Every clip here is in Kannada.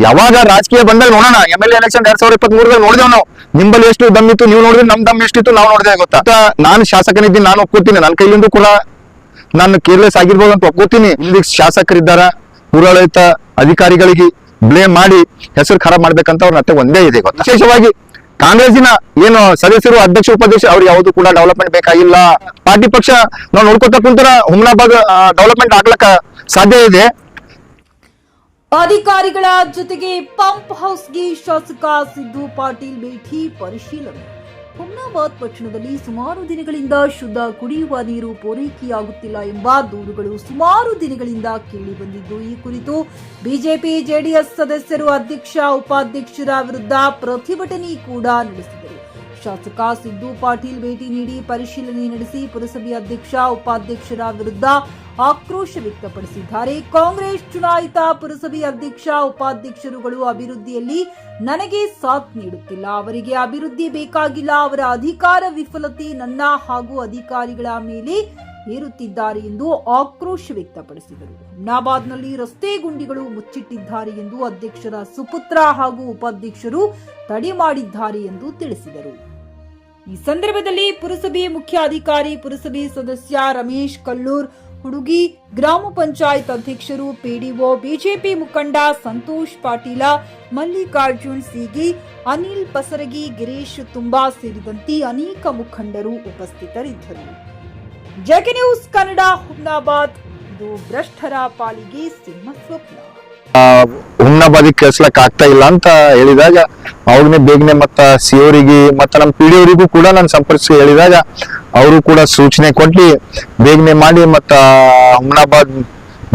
ಯಾವಾಗ ರಾಜಕೀಯ ಬಂದಾಗ ನೋಡೋಣ. MLA ಎಲೆಕ್ಷನ್ 2023 ನೋಡಿದೇವ್ ನಾವು. ನಿಂಬಲ್ಲಿ ಎಷ್ಟು ದಮ್ಮಿತ್ತು ನೀವು ನೋಡಿದ್ರೆ, ನಮ್ ದಮ್ ಎಷ್ಟಿತ್ತು ನಾವು ನೋಡಿದೆ ಗೊತ್ತಾ. ನಾನು ಶಾಸಕನಿದ್ದೀನಿ, ನಾನು ಒಪ್ಕೋತೀನಿ. ನನ್ನ ಕೈಲಿಂದ ಕೂಡ ನಾನು ಕೇರ್ಲೆಸ್ ಆಗಿರ್ಬೋದು ಅಂತ ಒಪ್ಕೋತೀನಿ. ಇಲ್ಲಿ ಶಾಸಕರಿದ್ದಾರ, ಊರಾಡಳಿತ ಅಧಿಕಾರಿಗಳಿಗೆ ಬ್ಲೇಮ್ ಮಾಡಿ ಹೆಸರು ಖರಾಬ್ ಮಾಡ್ಬೇಕಂತ ಅವ್ರ ಮತ್ತೆ ಒಂದೇ ಇದೆ ಗೊತ್ತಾ. ವಿಶೇಷವಾಗಿ ಕಾಂಗ್ರೆಸ್ಸಿನ ಏನು ಸದಸ್ಯರು, ಅಧ್ಯಕ್ಷ, ಉಪಾಧ್ಯಕ್ಷ ಅವ್ರು ಯಾವುದು ಕೂಡ ಡೆವಲಪ್ಮೆಂಟ್ ಬೇಕಾಗಿಲ್ಲ. ಪಾರ್ಟಿ ಪಕ್ಷ ನಾವು ನೋಡ್ಕೊತಾ ಕುಂತರ ಹುಮ್ನಾಬಾದ್ ಡೆವಲಪ್ಮೆಂಟ್ ಆಗ್ಲಕ್ಕ ಸಾಧ್ಯ ಇದೆ. ಅಧಿಕಾರಿಗಳ ಜೊತೆಗೆ ಪಂಪ್ ಹೌಸ್ಗೆ ಶಾಸಕ ಸಿದ್ದು ಪಾಟೀಲ್ ಭೇಟಿ ಪರಿಶೀಲನೆ. ಹುಮ್ನಾಬಾದ್ ಪಟ್ಟಣದಲ್ಲಿ ಸುಮಾರು ದಿನಗಳಿಂದ ಶುದ್ಧ ಕುಡಿಯುವ ನೀರು ಪೂರೈಕೆಯಾಗುತ್ತಿಲ್ಲ ಎಂಬ ದೂರುಗಳು ಸುಮಾರು ದಿನಗಳಿಂದ ಕೇಳಿ ಬಂದಿದ್ದು, ಈ ಕುರಿತು ಬಿಜೆಪಿ ಜೆಡಿಎಸ್ ಸದಸ್ಯರು ಅಧ್ಯಕ್ಷ ಉಪಾಧ್ಯಕ್ಷರ ವಿರುದ್ಧ ಪ್ರತಿಭಟನೆ ಕೂಡ ನಡೆಸಿದರು. ಶಾಸಕ ಸಿದ್ದು ಪಾಟೀಲ್ ಭೇಟಿ ನೀಡಿ ಪರಿಶೀಲನೆ ನಡೆಸಿ ಪುರಸಭೆ ಅಧ್ಯಕ್ಷ ಉಪಾಧ್ಯಕ್ಷರ ವಿರುದ್ಧ ಆಕ್ರೋಶ ವ್ಯಕ್ತಪಡಿಸಿದ್ದಾರೆ. ಕಾಂಗ್ರೆಸ್ ಚುನಾಯಿತ ಪುರಸಭೆ ಅಧ್ಯಕ್ಷ ಉಪಾಧ್ಯಕ್ಷರುಗಳು ಅಭಿವೃದ್ಧಿಯಲ್ಲಿ ನನಗೆ ಸಾಥ್ ನೀಡುತ್ತಿಲ್ಲ, ಅವರಿಗೆ ಅಭಿವೃದ್ಧಿ ಬೇಕಾಗಿಲ್ಲ, ಅವರ ಅಧಿಕಾರ ವಿಫಲತೆ ನನ್ನ ಹಾಗೂ ಅಧಿಕಾರಿಗಳ ಮೇಲೆ ಹೇರುತ್ತಿದ್ದಾರೆ ಎಂದು ಆಕ್ರೋಶ ವ್ಯಕ್ತಪಡಿಸಿದರು. ಹುಮ್ನಾಬಾದ್ನಲ್ಲಿ ರಸ್ತೆ ಗುಂಡಿಗಳು ಮುಚ್ಚಿಟ್ಟಿದ್ದಾರೆ ಎಂದು ಅಧ್ಯಕ್ಷರ ಸುಪುತ್ರ ಹಾಗೂ ಉಪಾಧ್ಯಕ್ಷರು ತಡೆ ಮಾಡಿದ್ದಾರೆ ಎಂದು ತಿಳಿಸಿದರು. ಈ ಸಂದರ್ಭದಲ್ಲಿ ಪುರಸಭೆ ಮುಖ್ಯ ಅಧಿಕಾರಿ, ಪುರಸಭೆ ಸದಸ್ಯ ರಮೇಶ್ ಕಲ್ಲೂರ್ ಹುಡುಗಿ, ಗ್ರಾಮ ಪಂಚಾಯತ್ ಅಧ್ಯಕ್ಷರು, ಪಿಡಿಒ, ಬಿಜೆಪಿ ಮುಖಂಡ ಸಂತೋಷ್ ಪಾಟೀಲ, ಮಲ್ಲಿಕಾರ್ಜುನ್ ಸೀಗಿ, ಅನಿಲ್ ಪಸರಗಿ, ಗಿರೀಶ್ ತುಂಬಾ ಸೇರಿದಂತೆ ಅನೇಕ ಮುಖಂಡರು ಉಪಸ್ಥಿತರಿದ್ದರು. J news Kannada, Humnabad. ಇದು ಭ್ರಷ್ಟರ ಪಾಲಿಗೆ ಸಿಂಹ ಸ್ವಪ್ನ. ಹುಮ್ನಾಬಾದಿಗೆ ಕಳ್ಸ್ಲಕ್ ಆಗ್ತಾ ಇಲ್ಲ ಅಂತ ಹೇಳಿದಾಗ ಅವ್ರನ್ನೇ ಬೇಗನೆ ಮತ್ತ ಸಿಒರಿಗೆ ಮತ್ತ ನಮ್ಮ ಪಿಡಿಒರಿಗೂ ಕೂಡ ನಾನು ಸಂಪರ್ಕಿಸಿ ಹೇಳಿದಾಗ ಅವರು ಕೂಡ ಸೂಚನೆ ಕೊಟ್ಟು ಬೇಗನೆ ಮಾಡಿ ಮತ್ತ ಹುಮ್ನಾಬಾದ್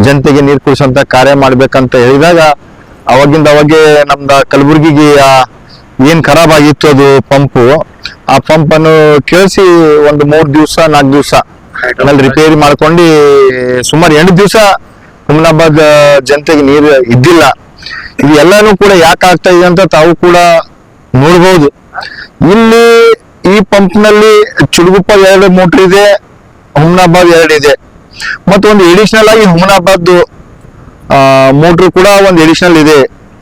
ಜನತೆಗೆ ನೀರು ಕುಡಿಸೋಂತ ಕಾರ್ಯ ಮಾಡ್ಬೇಕಂತ ಹೇಳಿದಾಗ ಅವಾಗಿಂದ ಅವಾಗೆ ನಮ್ದ ಕಲಬುರ್ಗಿಗೆ ಏನ್ ಖರಾಬ್ ಆಗಿತ್ತು ಅದು ಪಂಪು, ಆ ಪಂಪ್ ಅನ್ನು ಕೇಳಿಸಿ ಒಂದು 3 ದಿವಸ 4 ದಿವಸ ಆಮೇಲೆ ರಿಪೇರಿ ಮಾಡ್ಕೊಂಡು ಸುಮಾರು 8 ದಿವಸ ಹುಮ್ನಾಬಾದ್ ಜನತೆಗೆ ನೀರು ಇದ್ದಿಲ್ಲ. ಇದು ಎಲ್ಲಾನು ಕೂಡ ಯಾಕೆ ಆಗ್ತಾ ಇದೆ ಅಂತ ತಾವು ಕೂಡ ನೋಡ್ಬೋದು. ಇಲ್ಲಿ ಈ ಪಂಪ್ ನಲ್ಲಿ ಚುಡುಗುಪ್ಪ 2 ಮೋಟರ್ ಇದೆ, ಹುಮ್ನಾಬಾದ್ 2 ಇದೆ, ಮತ್ತು ಒಂದು ಎಡಿಷನಲ್ ಆಗಿ ಹುಮ್ನಾಬಾದ್ ಮೋಟರ್ ಕೂಡ ಒಂದು ಎಡಿಷನಲ್ ಇದೆ.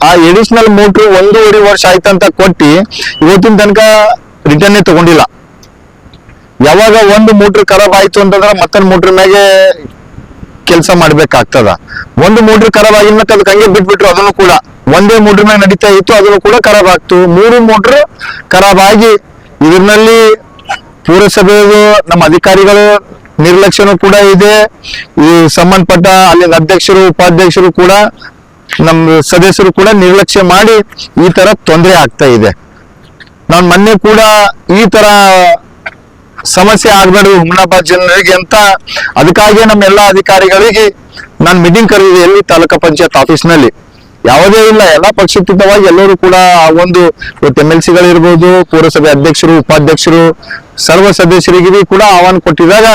ಆ ಎಡಿಷನಲ್ ಮೋಟರ್ 1.5 ವರ್ಷ ಆಯ್ತಂತ ಕೊಟ್ಟಿ ಇವತ್ತಿನ ತನಕ ರಿಟರ್ನ್ ತಗೊಂಡಿಲ್ಲ. ಯಾವಾಗ ಒಂದು ಮೋಟರ್ ಖರಾಬ್ ಆಯ್ತು ಅಂತಂದ್ರೆ ಮತ್ತೊಂದು ಮೋಟರ್ ಮ್ಯಾಗೆ ಕೆಲಸ ಮಾಡ್ಬೇಕಾಗ್ತದ. ಒಂದು ಮೋಟರ್ ಖರಾಬ್ ಆಗಿದ ಮತ್ತೆ ಅದಕ್ಕೆ ಹಂಗೆ ಬಿಟ್ಬಿಟ್ರು. ಅದನ್ನು ಕೂಡ ಒಂದೇ ಮೋಟರ್ ಮ್ಯಾಗ ನಡೀತಾ ಇತ್ತು, ಅದನ್ನು ಕೂಡ ಖರಾಬ್ ಆಗ್ತು. 3 ಮೋಟರ್ ಖರಾಬ್ ಆಗಿ ಇದರಲ್ಲಿ ಪುರಸಭೆಯದು ನಮ್ಮ ಅಧಿಕಾರಿಗಳು ನಿರ್ಲಕ್ಷ್ಯನೂ ಕೂಡ ಇದೆ. ಈ ಸಂಬಂಧಪಟ್ಟ ಅಲ್ಲಿನ ಅಧ್ಯಕ್ಷರು ಉಪಾಧ್ಯಕ್ಷರು ಕೂಡ ನಮ್ಮ ಸದಸ್ಯರು ಕೂಡ ನಿರ್ಲಕ್ಷ್ಯ ಮಾಡಿ ಈ ತರ ತೊಂದರೆ ಆಗ್ತಾ ಇದೆ. ನಾನು ಮೊನ್ನೆ ಕೂಡ ಈ ತರ ಸಮಸ್ಯೆ ಆಗ್ಬೇಡ್ದು ಹುಮ್ನಾಬಾದ್ ಜನರಿಗೆ ಅಂತ ಅದಕ್ಕಾಗಿ ನಮ್ಮ ಎಲ್ಲಾ ಅಧಿಕಾರಿಗಳಿಗೆ ನಾನು ಮೀಟಿಂಗ್ ಕರೆದಿದೆ. ಎಲ್ಲಿ ತಾಲೂಕಾ ಪಂಚಾಯತ್ ಆಫೀಸ್ ನಲ್ಲಿ ಯಾವುದೇ ಇಲ್ಲ, ಎಲ್ಲಾ ಪಕ್ಷಾತೀತವಾಗಿ ಎಲ್ಲರೂ ಕೂಡ ಒಂದು MLC ಗಳಿರ್ಬೋದು, ಪುರಸಭೆ ಅಧ್ಯಕ್ಷರು ಉಪಾಧ್ಯಕ್ಷರು ಸರ್ವ ಸದಸ್ಯರಿಗೆ ಕೂಡ ಆಹ್ವಾನ ಕೊಟ್ಟಿದಾಗ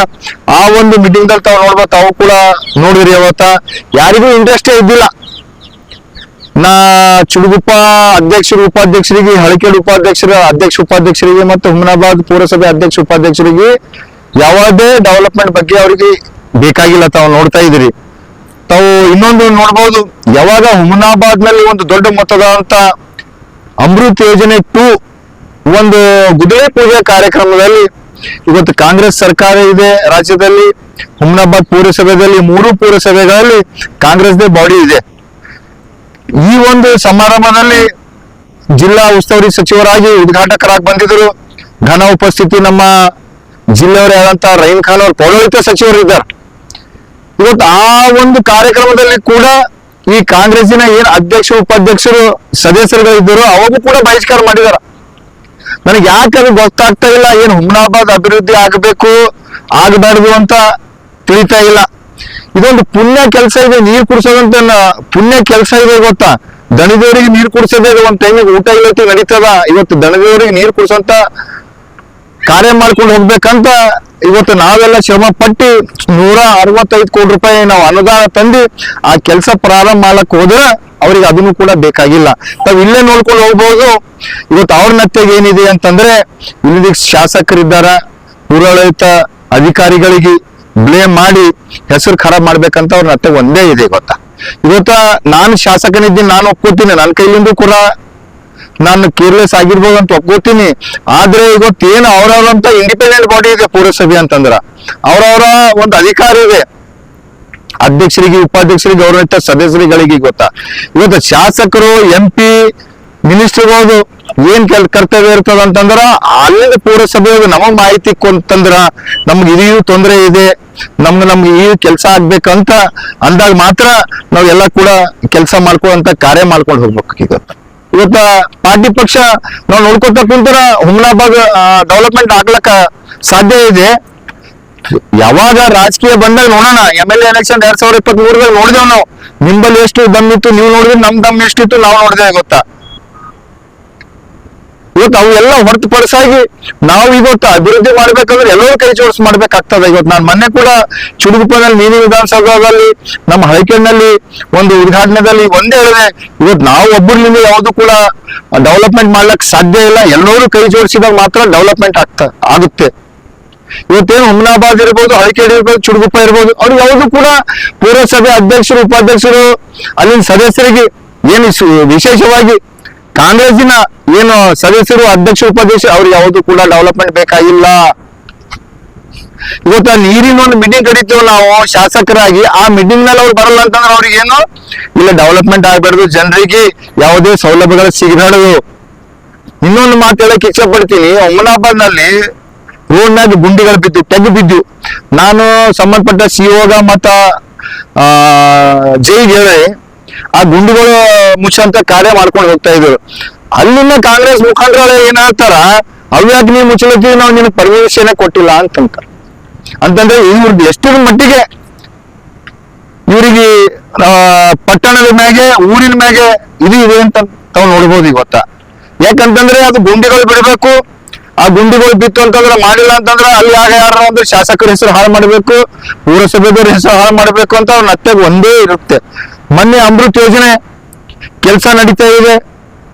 ಆ ಒಂದು ಮೀಟಿಂಗ್ ದಲ್ಲಿ ತಾವು ನೋಡ್ಬೋದು. ತಾವು ಕೂಡ ನೋಡಿದ್ರಿ ಅವತ್ತ ಯಾರಿಗೂ ಇಂಟ್ರೆಸ್ಟೇ ಇದ್ದಿಲ್ಲ. ನಾ ಚುಡುಗುಪ್ಪ ಅಧ್ಯಕ್ಷರು ಉಪಾಧ್ಯಕ್ಷರಿಗೆ, ಹಳಕೇಡು ಉಪಾಧ್ಯಕ್ಷರ ಅಧ್ಯಕ್ಷ ಉಪಾಧ್ಯಕ್ಷರಿಗೆ ಮತ್ತು ಹುಮ್ನಾಬಾದ್ ಪುರಸಭೆ ಅಧ್ಯಕ್ಷ ಉಪಾಧ್ಯಕ್ಷರಿಗೆ ಯಾವುದೇ ಡೆವಲಪ್ಮೆಂಟ್ ಬಗ್ಗೆ ಅವರಿಗೆ ಬೇಕಾಗಿಲ್ಲ. ತಾವು ನೋಡ್ತಾ ಇದ್ದೀರಿ. ತಾವು ಇನ್ನೊಂದು ನೋಡ್ಬೋದು, ಯಾವಾಗ ಹುಮ್ನಾಬಾದ್ ನಲ್ಲಿ ಒಂದು ದೊಡ್ಡ ಮೊತ್ತದಂತ ಅಮೃತ್ ಯೋಜನೆ 2 ಒಂದು ಗುದ್ದಲಿ ಪೂಜೆ ಕಾರ್ಯಕ್ರಮದಲ್ಲಿ ಇವತ್ತು ಕಾಂಗ್ರೆಸ್ ಸರ್ಕಾರ ಇದೆ ರಾಜ್ಯದಲ್ಲಿ. ಹುಮ್ನಾಬಾದ್ ಪುರಸಭೆಯಲ್ಲಿ 3 ಪುರಸಭೆಗಳಲ್ಲಿ ಕಾಂಗ್ರೆಸ್ದೇ ಬಾಡಿ ಇದೆ. ಈ ಒಂದು ಸಮಾರಂಭದಲ್ಲಿ ಜಿಲ್ಲಾ ಉಸ್ತುವಾರಿ ಸಚಿವರಾಗಿ ಉದ್ಘಾಟಕರಾಗಿ ಬಂದಿದ್ರು. ಘನ ಉಪಸ್ಥಿತಿ ನಮ್ಮ ಜಿಲ್ಲೆಯವರೇ ಆದಂತ ರಹೀಂ ಖಾನ್ ಅವರು ಪೌರಾಡಳಿತ ಸಚಿವರು ಇದ್ದಾರೆ. ಇವತ್ತು ಆ ಒಂದು ಕಾರ್ಯಕ್ರಮದಲ್ಲಿ ಕೂಡ ಈ ಕಾಂಗ್ರೆಸ್ಸಿನ ಏನ್ ಅಧ್ಯಕ್ಷ ಉಪಾಧ್ಯಕ್ಷರು ಸದಸ್ಯರುಗಳಿದ್ದರು ಅವಾಗೂ ಕೂಡ ಬಹಿಷ್ಕಾರ ಮಾಡಿದಾರ. ನನಗೆ ಯಾಕೆ ಅದು ಗೊತ್ತಾಗ್ತಾ ಇಲ್ಲ. ಏನ್ ಹುಮ್ನಾಬಾದ್ ಅಭಿವೃದ್ಧಿ ಆಗಬೇಕು ಆಗಬಾರ್ದು ಅಂತ ತಿಳಿತಾ ಇಲ್ಲ. ಇದೊಂದು ಪುಣ್ಯ ಕೆಲಸ ಇದೆ, ನೀರು ಕುಡಿಸೋದಂತ ಪುಣ್ಯ ಕೆಲಸ ಇದೆ ಗೊತ್ತಾ. ದಣಿದವರಿಗೆ ನೀರು ಕುಡಿಸೋದೇ ಒಂದ್ ಟೈಮಿಗೆ ಊಟ ಇಲ್ಲತಿ ನಡೀತದ. ಇವತ್ತು ದಣಿದವರಿಗೆ ನೀರು ಕುಡಿಸೋಂತ ಕಾರ್ಯ ಮಾಡ್ಕೊಂಡು ಹೋಗ್ಬೇಕಂತ ಇವತ್ತು ನಾವೆಲ್ಲ ಶ್ರಮ ಪಟ್ಟಿ 165 ಕೋಟಿ ರೂಪಾಯಿ ನಾವು ಅನುದಾನ ತಂದು ಆ ಕೆಲಸ ಪ್ರಾರಂಭ ಮಾಡಕ್ ಹೋದ್ರೆ ಅವ್ರಿಗೆ ಅದನ್ನು ಕೂಡ ಬೇಕಾಗಿಲ್ಲ. ತಾವ್ ಇಲ್ಲೇ ನೋಡ್ಕೊಂಡು ಹೋಗ್ಬೋದು. ಇವತ್ತು ಅವ್ರ ನತ್ತೆಗೆ ಏನಿದೆ ಅಂತಂದ್ರೆ ಇಲ್ಲಿ ಶಾಸಕರಿದ್ದಾರ, ಊರಾಡಳಿತ ಅಧಿಕಾರಿಗಳಿಗೆ ಬ್ಲೇಮ್ ಮಾಡಿ ಹೆಸರು ಖರಾಬ್ ಮಾಡ್ಬೇಕಂತ ಅವ್ರ ನತ್ತೆ ಒಂದೇ ಇದೆ ಗೊತ್ತಾ. ಇವತ್ತ ನಾನು ಶಾಸಕನಿದ್ದೀನಿ, ನಾನು ಒಪ್ಕೋತೀನಿ, ನನ್ನ ಕೈಲಿಂದ ಕೂಡ ನಾನು ಕೇರ್ಲೆಸ್ ಆಗಿರ್ಬೋದು ಅಂತ ಒಪ್ಕೋತೀನಿ. ಆದ್ರೆ ಇವತ್ತೇನು ಅವ್ರವ್ರಂತ ಇಂಡಿಪೆಂಡೆಂಟ್ ಬಾಡಿ ಇದೆ ಪುರಸಭೆ ಅಂತಂದ್ರ, ಅವ್ರವರ ಒಂದು ಅಧಿಕಾರ ಇದೆ. ಅಧ್ಯಕ್ಷರಿಗೆ, ಉಪಾಧ್ಯಕ್ಷರಿಗೆ, ಗೌರವಿತ ಸದಸ್ಯರುಗಳಿಗೆ ಗೊತ್ತಾ. ಇವತ್ತು ಶಾಸಕರು, MP, ಮಿನಿಸ್ಟರ್ಗಳು ಏನ್ ಕರ್ತವ್ಯ ಇರ್ತದ ಅಂತಂದ್ರ ಅಲ್ಲಿಂದ ಪುರಸಭೆ ನಮಗ್ ಮಾಹಿತಿ ಕೊಟ್ಟಂದ್ರ ನಮ್ಗೆ ಇದು ತೊಂದರೆ ಇದೆ, ನಮ್ಗೆ ಈ ಕೆಲಸ ಆಗ್ಬೇಕಂತ ಅಂದಾಗ ಮಾತ್ರ ನಾವೆಲ್ಲ ಕೂಡ ಕೆಲಸ ಮಾಡ್ಕೊಳ್ಳುವಂತ ಕಾರ್ಯ ಮಾಡ್ಕೊಂಡು ಹೋಗ್ಬೇಕು. ಇವತ್ತ ಪಾರ್ಟಿ ಪಕ್ಷ ನಾವು ನೋಡ್ಕೊತ ಕುಂತರ ಹುಮ್ನಾಬಾದ್ ಡೆವಲಪ್ಮೆಂಟ್ ಆಗ್ಲಕ್ಕ ಸಾಧ್ಯ ಇದೆ. ಯಾವಾಗ ರಾಜಕೀಯ ಬಂದಾಗ ನೋಡೋಣ. MLA ಎಲೆಕ್ಷನ್ 2023 ನೋಡಿದೇವ್ ನಾವು. ನಿಂಬಲ್ಲಿ ಎಷ್ಟು ದಮ್ಮಿತ್ತು ನೀವು ನೋಡಿದ್ರೆ, ನಮ್ ದಮ್ ಎಷ್ಟಿತ್ತು ನಾವು ನೋಡಿದೇವೆ ಗೊತ್ತಾ. ಇವತ್ತು ಅವೆಲ್ಲ ಹೊರತುಪಡಿಸಾಗಿ ನಾವು ಇವತ್ತು ಅಭಿವೃದ್ಧಿ ಮಾಡ್ಬೇಕಂದ್ರೆ ಎಲ್ಲರೂ ಕೈ ಜೋಡಿಸಿ ಮಾಡ್ಬೇಕಾಗ್ತದೆ. ಇವತ್ತು ನಾನು ಮೊನ್ನೆ ಕೂಡ ಚುಡುಗುಪ್ಪದಲ್ಲಿ ನೀಲಿ ವಿಧಾನಸೌಧದಲ್ಲಿ ನಮ್ಮ ಹೈಕೇಡ್ನಲ್ಲಿ ಒಂದು ಉದ್ಘಾಟನೆದಲ್ಲಿ ಒಂದೇ ಹೇಳಿದೆ, ಇವತ್ತು ನಾವು ಒಬ್ಬರಿಂದ ಯಾವುದು ಕೂಡ ಡೆವಲಪ್ಮೆಂಟ್ ಮಾಡ್ಲಿಕ್ಕೆ ಸಾಧ್ಯ ಇಲ್ಲ, ಎಲ್ಲರೂ ಕೈ ಜೋಡಿಸಿದಾಗ ಮಾತ್ರ ಡೆವಲಪ್ಮೆಂಟ್ ಆಗುತ್ತೆ. ಇವತ್ತೇನು ಹುಮ್ನಾಬಾದ್ ಇರ್ಬೋದು, ಹೈಕೇಡ್ ಇರ್ಬೋದು, ಚುಡುಗುಪ್ಪ ಇರ್ಬೋದು, ಅವ್ರು ಯಾವುದು ಕೂಡ ಪುರಸಭೆ ಅಧ್ಯಕ್ಷರು, ಉಪಾಧ್ಯಕ್ಷರು, ಅಲ್ಲಿನ ಸದಸ್ಯರಿಗೆ ಏನು ವಿಶೇಷವಾಗಿ ಕಾಂಗ್ರೆಸ್ಸಿನ ಏನು ಸದಸ್ಯರು, ಅಧ್ಯಕ್ಷ, ಉಪಾಧ್ಯಕ್ಷರು ಅವ್ರಿಗೆ ಯಾವುದು ಕೂಡ ಡೆವಲಪ್ಮೆಂಟ್ ಬೇಕಾಗಿಲ್ಲ. ಇವತ್ತು ನೀರಿನ ಒಂದು ಮೀಟಿಂಗ್ ಕರಿತೀವಿ ನಾವು ಶಾಸಕರಾಗಿ, ಆ ಮೀಟಿಂಗ್ ನಲ್ಲಿ ಅವ್ರು ಬರಲ್ಲ ಅಂತಂದ್ರೆ ಅವ್ರಿಗೆ ಏನು ಇಲ್ಲ ಡೆವಲಪ್ಮೆಂಟ್ ಆಗ್ಬಾರ್ದು, ಜನರಿಗೆ ಯಾವುದೇ ಸೌಲಭ್ಯಗಳು ಸಿಗಬಾರ್ದು. ಇನ್ನೊಂದು ಮಾತು ಹೇಳಕ್ ಇಚ್ಛೆ ಪಡ್ತೀನಿ. ಹುಮ್ನಾಬಾದ್ ನಲ್ಲಿ ರೋಡ್ನಾಗ ಗುಂಡಿಗಳು ಬಿದ್ದು, ತೆಗ್ಗು ಬಿದ್ದು, ನಾನು ಸಂಬಂಧಪಟ್ಟ CO ಮತ್ತ ಜೈಗೆ ಹೇಳಿ ಆ ಗುಂಡಿಗಳು ಮುಚ್ಚಂತ ಕಾರ್ಯ ಮಾಡ್ಕೊಂಡು ಹೋಗ್ತಾ ಇದ್ರು. ಅಲ್ಲಿನ ಕಾಂಗ್ರೆಸ್ ಮುಖಂಡರು ಏನ್ ಹೇಳ್ತಾರ, ಅವ್ಯಾಕೆ ನೀವು ಮುಚ್ಚಲತ್ತೀವಿ, ನಾವು ನಿನಗೆ ಪರ್ಮಿಷನ್ ಕೊಟ್ಟಿಲ್ಲ ಅಂತಂದ್ರೆ ಇವ್ರದ್ದು ಎಷ್ಟರ ಮಟ್ಟಿಗೆ ಇವರಿಗೆ ಪಟ್ಟಣದ ಮ್ಯಾಗೆ, ಊರಿನ ಮ್ಯಾಗೆ ಇದು ಇದೆ ಅಂತ ತಾವು ನೋಡ್ಬೋದು ಇವತ್ತ. ಯಾಕಂತಂದ್ರೆ ಅದು ಗುಂಡಿಗಳು ಬಿಡಬೇಕು, ಆ ಗುಂಡಿಗಳು ಬಿತ್ತು ಅಂತಂದ್ರೆ ಮಾಡಿಲ್ಲ ಅಂತಂದ್ರೆ ಅಲ್ಲಿ ಯಾರ ಒಂದು ಶಾಸಕರ ಹೆಸರು ಹಾಳು ಮಾಡ್ಬೇಕು, ಪುರಸಭೆದವ್ರ ಹೆಸರು ಹಾಳು ಮಾಡ್ಬೇಕು ಅಂತ ಅವ್ರ ನತ್ತೆಗೆ ಒಂದೇ ಇರುತ್ತೆ. ಮೊನ್ನೆ ಅಮೃತ್ ಯೋಜನೆ ಕೆಲಸ ನಡೀತಾ ಇದೆ.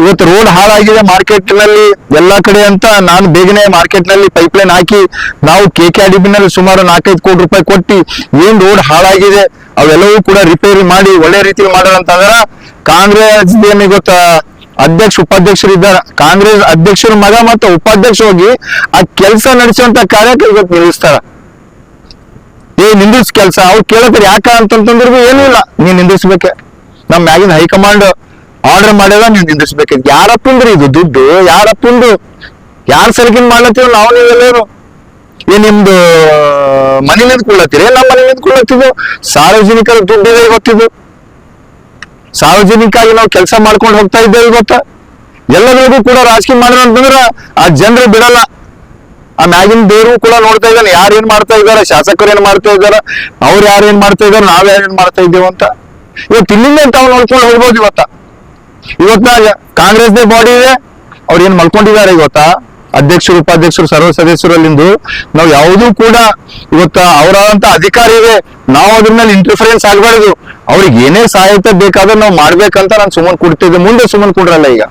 ಇವತ್ತು ರೋಡ್ ಹಾಳಾಗಿದೆ ಮಾರ್ಕೆಟ್ ನಲ್ಲಿ ಎಲ್ಲಾ ಕಡೆ ಅಂತ ನಾನು ಬೇಗನೆ ಮಾರ್ಕೆಟ್ ನಲ್ಲಿ ಪೈಪ್ಲೈನ್ ಹಾಕಿ ನಾವು KKRDB ನಲ್ಲಿ ಸುಮಾರು 4-5 ಕೋಟಿ ರೂಪಾಯಿ ಕೊಟ್ಟು ಏನ್ ರೋಡ್ ಹಾಳಾಗಿದೆ ಅವೆಲ್ಲವೂ ಕೂಡ ರಿಪೇರಿ ಮಾಡಿ ಒಳ್ಳೆ ರೀತಿಯಲ್ಲಿ ಮಾಡೋಣ ಅಂತಂದ್ರ ಕಾಂಗ್ರೆಸ್ ಏನ್ ಗೊತ್ತಾ ಅಧ್ಯಕ್ಷ ಉಪಾಧ್ಯಕ್ಷರು ಇದ್ದಾರೆ. ಕಾಂಗ್ರೆಸ್ ಅಧ್ಯಕ್ಷರ ಮಗ ಮತ್ತು ಉಪಾಧ್ಯಕ್ಷ ಹೋಗಿ ಆ ಕೆಲಸ ನಡೆಸುವಂತ ಕಾರ್ಯಕ್ಕೆ ಇವತ್ತು ನಿಲ್ಲಿಸ್ತಾರ. ನಿಂದಿಸ್ ಕೆಲಸ ಅವ್ರು ಕೇಳತ್ತಾರೆ ಯಾಕ ಅಂತಂತಂದ್ರೂ ಏನೂ ಇಲ್ಲ, ನೀನ್ ನಿಂದಿಸ್ಬೇಕೆ, ನಮ್ ಮ್ಯಾಗಿನ ಹೈಕಮಾಂಡ್ ಆರ್ಡರ್ ಮಾಡ್ಯಾರ, ನೀವ್ ನಿಂದಿಸ್ಬೇಕು. ಯಾರಪ್ಪಂದ್ರಿ ಇದು ದುಡ್ಡು, ಯಾರಪ್ಪಂದು ಯಾರ ಸರಿಗಿನ್ ಮಾಡ್ಲತ್ತೀವಿ ನಾವು ನೀವೆಲ್ಲರೂ. ನಿಮ್ದು ಮನೆ ನಿಂತ್ಕೊಳ್ಳತ್ತೀರಿ, ನಮ್ಮ ಮನೆ ನಿಂತ್ಕೊಳ್ಳತ್ತಿದ್ದು ಸಾರ್ವಜನಿಕರ ದುಡ್ಡಿದೆ ಗೊತ್ತಿದ್ದು. ಸಾರ್ವಜನಿಕಾಗಿ ನಾವು ಕೆಲಸ ಮಾಡ್ಕೊಂಡು ಹೋಗ್ತಾ ಇದ್ದೇವೆ ಗೊತ್ತಾ. ಎಲ್ಲರಿಗೂ ಕೂಡ ರಾಜಕೀಯ ಮಾಡಿದ್ರು ಅಂತಂದ್ರ ಆ ಜನರು ಬಿಡಲ್ಲ. ಆ ಮ್ಯಾಗಿನ ದೇವರು ಕೂಡ ನೋಡ್ತಾ ಇದ್ದಾನೆ, ಯಾರು ಏನ್ ಮಾಡ್ತಾ ಇದಾರೆ, ಶಾಸಕರು ಏನ್ ಮಾಡ್ತಾ ಇದಾರ, ಅವ್ರು ಯಾರು ಏನ್ ಮಾಡ್ತಾ ಇದಾರೆ, ನಾವ್ ಯಾರೇನ್ ಮಾಡ್ತಾ ಇದ್ದೇವೆ ಅಂತ. ಇವತ್ತು ಇಲ್ಲಿಂದ ತಾವು ನೋಡ್ಕೊಂಡು ಹೋಗ್ಬೋದು. ಇವತ್ತಾಗ ಕಾಂಗ್ರೆಸ್ದೇ ಬಾಡಿ ಇದೆ, ಅವ್ರು ಏನ್ ಮಲ್ಕೊಂಡಿದ್ದಾರೆ ಇವತ್ತಾ. ಅಧ್ಯಕ್ಷರು, ಉಪಾಧ್ಯಕ್ಷರು, ಸರ್ವ ಸದಸ್ಯರಲ್ಲಿಂದು ನಾವು ಯಾವುದೂ ಕೂಡ ಇವತ್ತ ಅವರಾದಂತ ಅಧಿಕಾರ ಇದೆ, ನಾವು ಅದ್ರ ಮೇಲೆ ಇಂಟರ್ಫರೆನ್ಸ್ ಆಗ್ಬಾರ್ದು. ಅವ್ರಿಗೆ ಏನೇ ಸಹಾಯತೆ ಬೇಕಾದ್ರೆ ನಾವು ಮಾಡ್ಬೇಕಂತ ನಾನು ಸುಮ್ಮನೆ ಕೊಡ್ತಿದ್ದೆ, ಮುಂದೆ ಸುಮ್ಮನೆ ಕೊಡ್ರಲ್ಲ. ಈಗ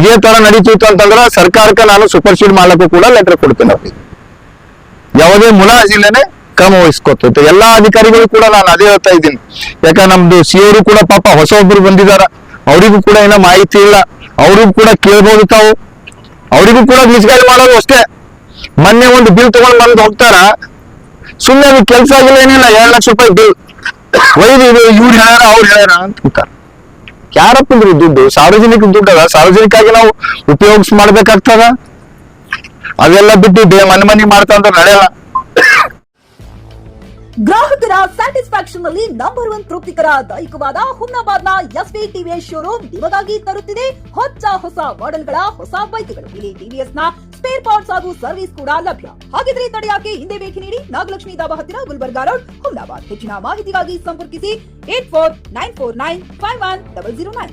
ಇದೇ ತರ ನಡೀತಿತ್ತು ಅಂತಂದ್ರೆ ಸರ್ಕಾರಕ್ಕೆ ನಾನು ಸೂಪರ್ಸೀಡ್ ಮಾಡ್ಲಿಕ್ಕೂ ಕೂಡ ಲೆಟರ್ ಕೊಡ್ತೇನೆ. ಅವ್ರಿಗೆ ಯಾವುದೇ ಮುಲಾಜಿಲ್ಲನೆ ಕ್ರಮ ವಹಿಸ್ಕೊತೈತೆ ಎಲ್ಲಾ ಅಧಿಕಾರಿಗಳು ಕೂಡ ನಾನು ಅದೇ ಹೇಳ್ತಾ ಇದ್ದೀನಿ. ಯಾಕಂದ್ರೆ ನಮ್ದು CO ಕೂಡ ಪಾಪ ಹೊಸೊಬ್ರು ಬಂದಿದಾರ, ಅವರಿಗೂ ಕೂಡ ಏನೋ ಮಾಹಿತಿ ಇಲ್ಲ, ಅವ್ರಿಗೂ ಕೂಡ ಕೇಳ್ಬೋದು ತಾವು, ಅವರಿಗೂ ಕೂಡ ಮಿಸ್ಗೈಡ್ ಮಾಡೋದು ಅಷ್ಟೇ. ಮೊನ್ನೆ ಒಂದು ಬಿಲ್ ತಗೊಂಡ್ ಬಂದು ಹೋಗ್ತಾರ, ಸುಮ್ಮನೆ ಅದು ಕೆಲಸ ಆಗಿಲ್ಲ, ಏನಿಲ್ಲ, 2 ಲಕ್ಷ ರೂಪಾಯಿ ಬಿಲ್ ಒಯ್ದು ಇವ್ರು ಹೇಳ್ಯಾರ ಅವ್ರು ಹೇಳ್ಯಾರ ಅಂತಾರೆ. ಯಾರಪ್ಪಂದ್ರಿ ದುಡ್ಡು, ಸಾರ್ವಜನಿಕ ದುಡ್ಡು ಅದ, ಸಾರ್ವಜನಿಕಾಗಿ ನಾವು ಉಪಯೋಗಿಸ್ ಮಾಡ್ಬೇಕಾಗ್ತದ. ಅದೆಲ್ಲ ಬಿಟ್ಟು ಮನೆ ಮಾಡ್ತಾ ಅಂತ ನಡೆಯಲ್ಲ. ಗ್ರಾಹಕರ ಸ್ಯಾಟಿಸ್ಫ್ಯಾಕ್ಷನ್ ನಲ್ಲಿ ನಂಬರ್ 1 ತೃಪ್ತಿಕರ ದೈಹಿಕವಾದ ಹುಮ್ನಾಬಾದ್ನ SV TVS ಶೋರೂಮ್ ನಿಮಗಾಗಿ ತರುತ್ತಿದೆ ಹೊಸ ಮಾಡೆಲ್ಗಳ ಹೊಸ ಬೈಕ್ಗಳು. ಇಲ್ಲಿ TVS ನ ಸ್ಪೇರ್ ಪಾರ್ಟ್ಸ್ ಹಾಗೂ ಸರ್ವಿಸ್ ಕೂಡ ಲಭ್ಯ. ಹಾಗಿದ್ರೆ ತಡೆಯಾಕೆ ಹಿಂದೆ ಭೇಟಿ ನೀಡಿ, ನಾಗಲಕ್ಷ್ಮಿ ಧಾಬಾ ಹತ್ತಿರ ಗುಲ್ಬರ್ಗಾ ರೋಡ್, ಹುಮ್ನಾಬಾದ್. ಹೆಚ್ಚಿನ ಮಾಹಿತಿಗಾಗಿ ಸಂಪರ್ಕಿಸಿ 8494951009.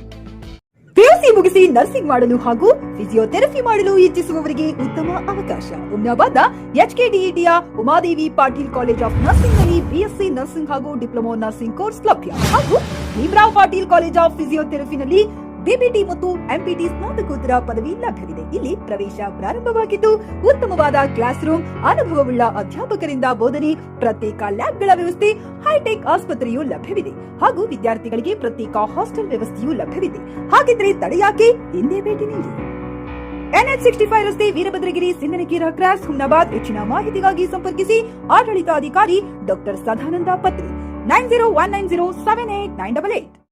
PUC ಮುಗಿಸಿ ನರ್ಸಿಂಗ್ ಮಾಡಲು ಹಾಗೂ ಫಿಸಿಯೋಥೆರಪಿ ಮಾಡಲು ಇಚ್ಛಿಸುವವರಿಗೆ ಉತ್ತಮ ಅವಕಾಶ. ಹುಮ್ನಾಬಾದ್ನ HKDETಯ Umadevi Patil college of nursing ನಲ್ಲಿ BSc ನರ್ಸಿಂಗ್ ಹಾಗೂ ಡಿಪ್ಲೊಮಾ ನರ್ಸಿಂಗ್ ಕೋರ್ಸ್ ಲಭ್ಯ ಹಾಗೂ Bhimrao Patil college of physiotherapy ನಲ್ಲಿ ಬಿಬಿಟಿ ಮತ್ತು ಎಂಪಿಟಿ ಸ್ನಾತಕೋತ್ತರ ಪದವಿ ಲಭ್ಯವಿದೆ. ಇಲ್ಲಿ ಪ್ರವೇಶ ಪ್ರಾರಂಭವಾಗಿದ್ದು ಉತ್ತಮವಾದ ಕ್ಲಾಸ್ ರೂಮ್, ಅನುಭವವುಳ್ಳ ಅಧ್ಯಾಪಕರಿಂದ ಬೋಧನೆ, ಪ್ರತ್ಯೇಕ ಲ್ಯಾಬ್ಗಳ ವ್ಯವಸ್ಥೆ, ಹೈಟೆಕ್ ಆಸ್ಪತ್ರೆಯೂ ಲಭ್ಯವಿದೆ ಹಾಗೂ ವಿದ್ಯಾರ್ಥಿಗಳಿಗೆ ಪ್ರತ್ಯೇಕ ಹಾಸ್ಟೆಲ್ ವ್ಯವಸ್ಥೆಯೂ ಲಭ್ಯವಿದೆ. ಹಾಗಿದ್ರೆ ತಡೆಯಾಕೆ, ಹಿಂದೆ ಭೇಟಿ ನೀಡಿ. NH65 ರಸ್ತೆ, ವೀರಭದ್ರಗಿರಿ, ಸಿಂದನಗೀರ ಕ್ರಾಸ್, ಹುಮ್ನಾಬಾದ್. ಹೆಚ್ಚಿನ ಮಾಹಿತಿಗಾಗಿ ಸಂಪರ್ಕಿಸಿ ಆಡಳಿತಾಧಿಕಾರಿ ಡಾಕ್ಟರ್ ಸದಾನಂದ ಪತ್ರಿ 9019078988.